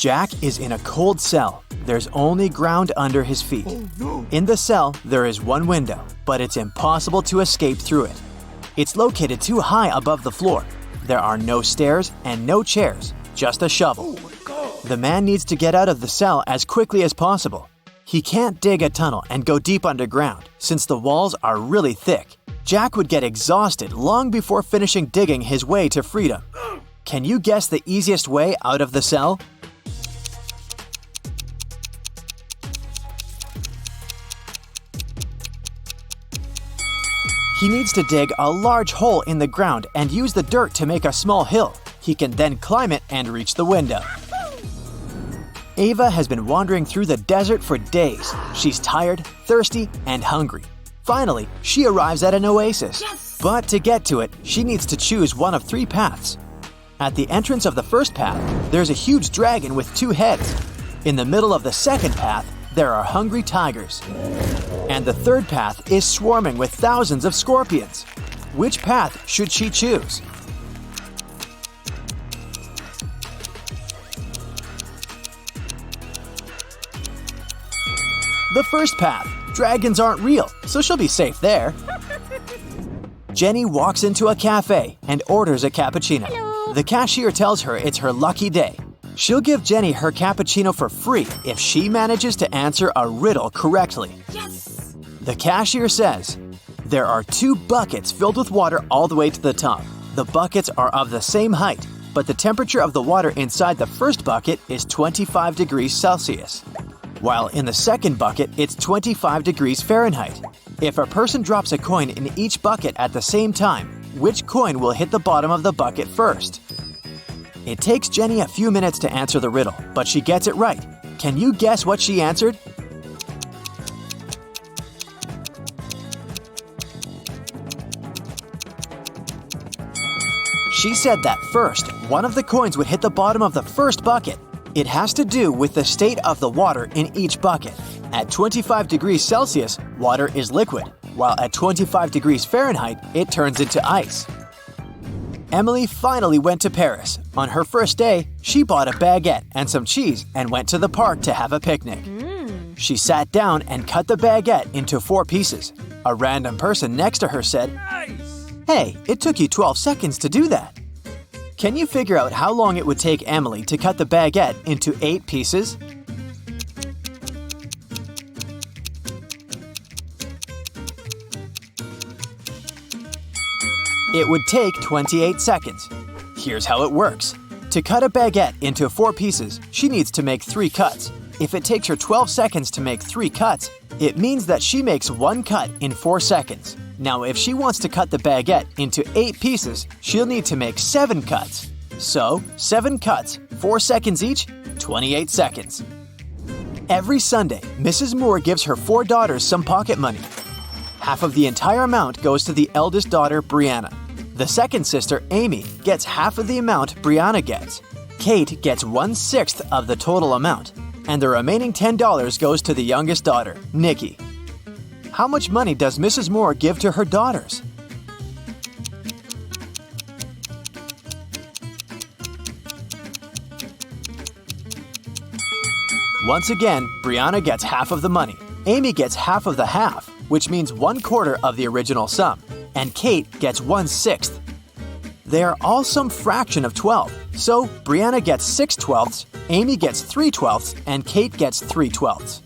Jack is in a cold cell. There's only ground under his feet. In the cell, there is one window, but it's impossible to escape through it. It's located too high above the floor. There are no stairs and no chairs, just a shovel. The man needs to get out of the cell as quickly as possible. He can't dig a tunnel and go deep underground, since the walls are really thick. Jack would get exhausted long before finishing digging his way to freedom. Can you guess the easiest way out of the cell? He needs to dig a large hole in the ground and use the dirt to make a small hill. He can then climb it and reach the window. Ava has been wandering through the desert for days. She's tired, thirsty, and hungry. Finally, she arrives at an oasis. Yes! But to get to it, she needs to choose one of 3 paths. At the entrance of the first path, there's a huge dragon with 2 heads. In the middle of the second path, there are hungry tigers. And the third path is swarming with thousands of scorpions. Which path should she choose? The first path. Dragons aren't real, so she'll be safe there. Jenny walks into a cafe and orders a cappuccino. Hello. The cashier tells her it's her lucky day. She'll give Jenny her cappuccino for free if she manages to answer a riddle correctly. Yes! The cashier says, there are 2 buckets filled with water all the way to the top. The buckets are of the same height, but the temperature of the water inside the first bucket is 25 degrees Celsius, while in the second bucket it's 25 degrees Fahrenheit. If a person drops a coin in each bucket at the same time, which coin will hit the bottom of the bucket first? It takes Jenny a few minutes to answer the riddle, but she gets it right. Can you guess what she answered? She said that first, one of the coins would hit the bottom of the first bucket. It has to do with the state of the water in each bucket. At 25 degrees Celsius, water is liquid, while at 25 degrees Fahrenheit, it turns into ice. Emily finally went to Paris. On her first day, she bought a baguette and some cheese and went to the park to have a picnic. She sat down and cut the baguette into 4 pieces. A random person next to her said, Nice! "Hey, it took you 12 seconds to do that." Can you figure out how long it would take Emily to cut the baguette into 8 pieces? It would take 28 seconds. Here's how it works. To cut a baguette into 4 pieces, she needs to make 3 cuts. If it takes her 12 seconds to make 3 cuts, it means that she makes 1 cut in 4 seconds. Now, if she wants to cut the baguette into 8 pieces, she'll need to make 7 cuts. So, 7 cuts, 4 seconds each, 28 seconds. Every Sunday, Mrs. Moore gives her 4 daughters some pocket money. Half of the entire amount goes to the eldest daughter, Brianna. The second sister, Amy, gets half of the amount Brianna gets. Kate gets 1/6 of the total amount. And the remaining $10 goes to the youngest daughter, Nikki. How much money does Mrs. Moore give to her daughters? Once again, Brianna gets half of the money. Amy gets half of the half, which means 1/4 of the original sum, and Kate gets 1/6. They are all some fraction of 12, so Brianna gets 6/12, Amy gets 3/12, and Kate gets 3/12.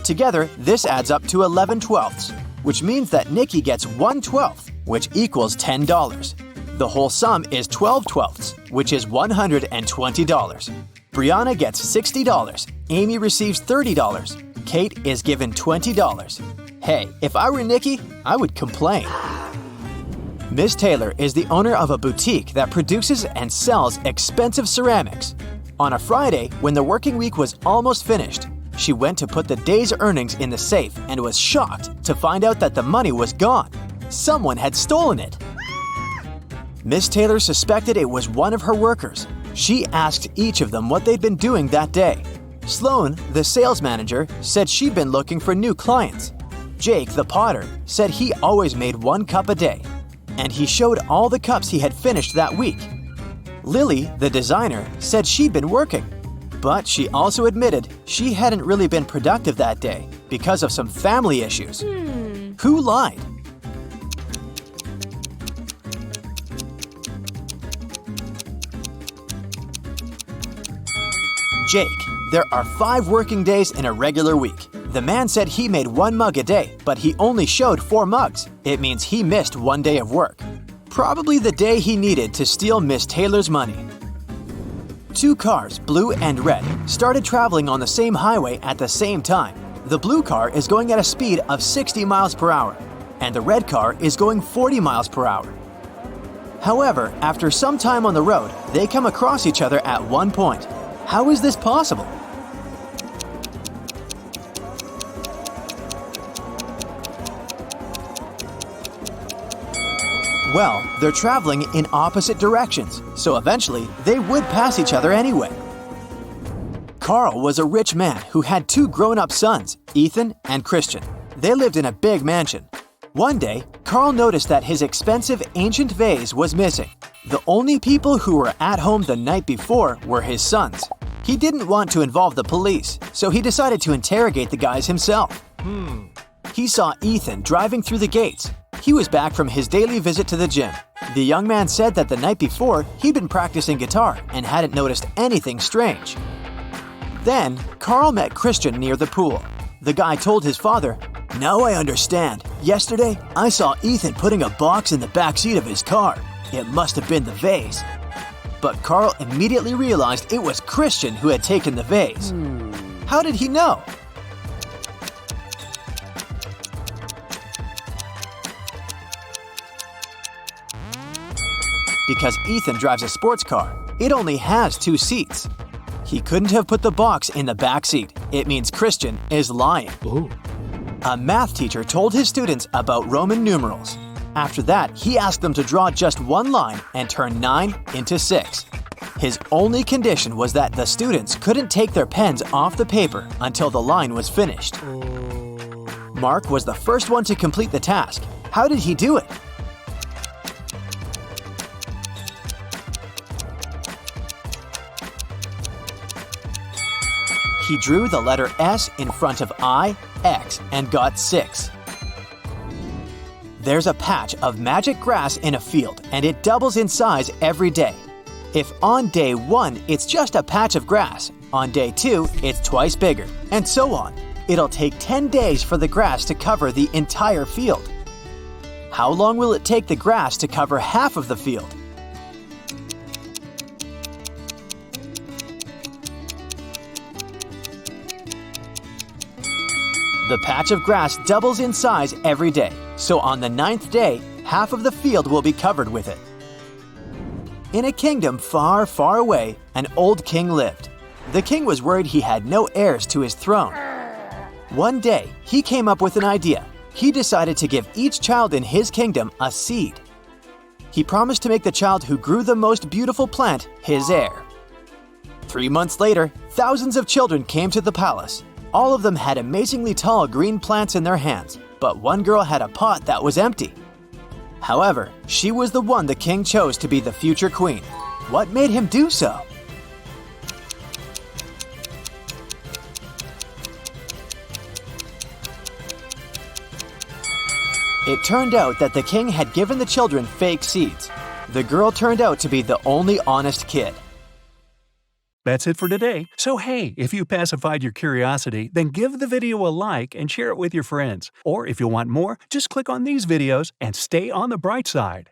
Together, this adds up to 11/12, which means that Nikki gets 1/12, which equals $10. The whole sum is 12/12, which is $120. Brianna gets $60, Amy receives $30, Kate is given $20. Hey, if I were Nikki, I would complain. Miss Taylor is the owner of a boutique that produces and sells expensive ceramics. On a Friday, when the working week was almost finished, she went to put the day's earnings in the safe and was shocked to find out that the money was gone. Someone had stolen it. Miss Taylor suspected it was one of her workers. She asked each of them what they'd been doing that day. Sloan, the sales manager, said she'd been looking for new clients. Jake, the potter, said he always made 1 cup a day, and he showed all the cups he had finished that week. Lily, the designer, said she'd been working. But she also admitted she hadn't really been productive that day because of some family issues. Who lied? Jake. There are 5 working days in a regular week. The man said he made 1 mug a day, but he only showed 4 mugs. It means he missed 1 day of work. Probably the day he needed to steal Miss Taylor's money. 2 cars, blue and red, started traveling on the same highway at the same time. The blue car is going at a speed of 60 miles per hour, and the red car is going 40 miles per hour. However, after some time on the road, they come across each other at one point. How is this possible? Well, they're traveling in opposite directions, so eventually they would pass each other anyway. Carl was a rich man who had 2 grown-up sons, Ethan and Christian. They lived in a big mansion. One day, Carl noticed that his expensive ancient vase was missing. The only people who were at home the night before were his sons. He didn't want to involve the police, so he decided to interrogate the guys himself. He saw Ethan driving through the gates. He was back from his daily visit to the gym. The young man said that the night before, he'd been practicing guitar and hadn't noticed anything strange. Then, Carl met Christian near the pool. The guy told his father, "Now I understand. Yesterday, I saw Ethan putting a box in the back seat of his car. It must have been the vase." But Carl immediately realized it was Christian who had taken the vase. How did he know? Because Ethan drives a sports car. It only has 2 seats. He couldn't have put the box in the back seat. It means Christian is lying. A math teacher told his students about Roman numerals. After that, he asked them to draw just 1 line and turn 9 into 6. His only condition was that the students couldn't take their pens off the paper until the line was finished. Mark was the first one to complete the task. How did he do it? He drew the letter S in front of I, X, and got 6. There's a patch of magic grass in a field, and it doubles in size every day. If on day 1 it's just a patch of grass, on day 2 it's twice bigger, and so on. It'll take 10 days for the grass to cover the entire field. How long will it take the grass to cover half of the field? The patch of grass doubles in size every day, so on the 9th day, half of the field will be covered with it. In a kingdom far, far away, an old king lived. The king was worried he had no heirs to his throne. One day, he came up with an idea. He decided to give each child in his kingdom a seed. He promised to make the child who grew the most beautiful plant his heir. 3 months later, thousands of children came to the palace. All of them had amazingly tall green plants in their hands, but one girl had a pot that was empty. However, she was the one the king chose to be the future queen. What made him do so? It turned out that the king had given the children fake seeds. The girl turned out to be the only honest kid. That's it for today. So hey, if you pacified your curiosity, then give the video a like and share it with your friends. Or if you want more, just click on these videos and stay on the bright side.